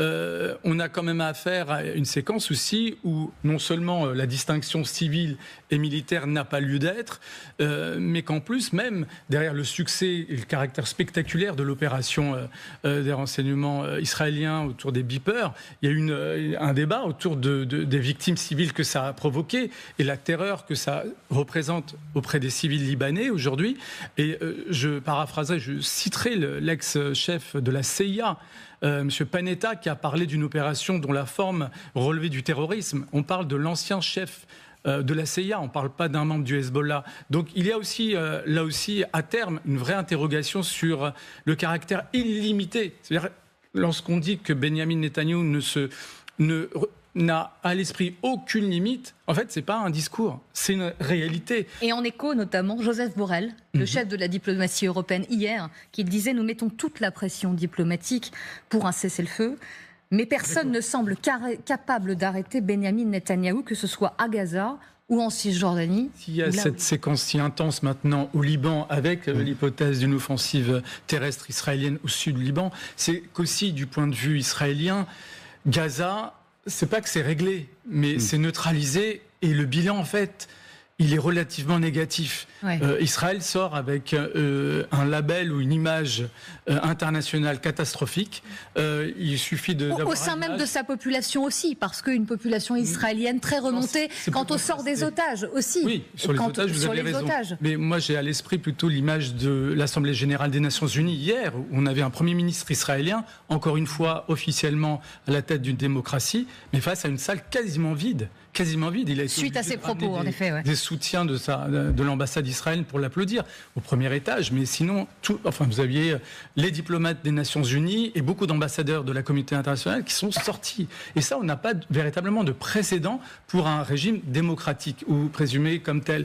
On a quand même affaire à une séquence aussi où non seulement la distinction civile et militaire n'a pas lieu d'être, mais qu'en plus, même derrière le succès et le caractère spectaculaire de l'opération des renseignements israéliens autour des beepers, il y a eu un débat autour des victimes civiles que ça a provoqué et la terreur que ça représente auprès des civils libanais aujourd'hui. Et je paraphraserai, je citerai l'ex-chef de la CIA, M. Panetta, qui a parlé d'une opération dont la forme relevait du terrorisme. On parle de l'ancien chef de la CIA, on ne parle pas d'un membre du Hezbollah. Donc il y a aussi, là aussi, à terme, une vraie interrogation sur le caractère illimité. C'est-à-dire, lorsqu'on dit que Benyamin Netanyahou n'a à l'esprit aucune limite, en fait, ce n'est pas un discours, c'est une réalité. Et en écho, notamment, Joseph Borrell, le chef de la diplomatie européenne hier, qui disait « Nous mettons toute la pression diplomatique pour un cessez-le-feu, mais personne ne semble capable d'arrêter Benyamin Netanyahou, que ce soit à Gaza ou en Cisjordanie. » S'il y a cette séquence si intense maintenant au Liban, avec l'hypothèse d'une offensive terrestre israélienne au sud du Liban, c'est qu'aussi, du point de vue israélien, Gaza, c'est pas que c'est réglé, mais c'est neutralisé, et le bilan, en fait, il est relativement négatif. Ouais. Israël sort avec un label ou une image internationale catastrophique. Il suffit au sein même de sa population aussi, parce qu'une population israélienne très remontée quant au sort des otages aussi. Oui, sur les otages, vous avez raison. Mais moi, j'ai à l'esprit plutôt l'image de l'Assemblée générale des Nations Unies hier, où on avait un Premier ministre israélien, encore une fois officiellement à la tête d'une démocratie, mais face à une salle quasiment vide. Il a été suite à ses propos, en effet. Ouais. Des soutiens de l'ambassade d'Israël pour l'applaudir au premier étage. Mais sinon, vous aviez les diplomates des Nations Unies et beaucoup d'ambassadeurs de la communauté internationale qui sont sortis. Et ça, on n'a pas véritablement de précédent pour un régime démocratique ou présumé comme tel.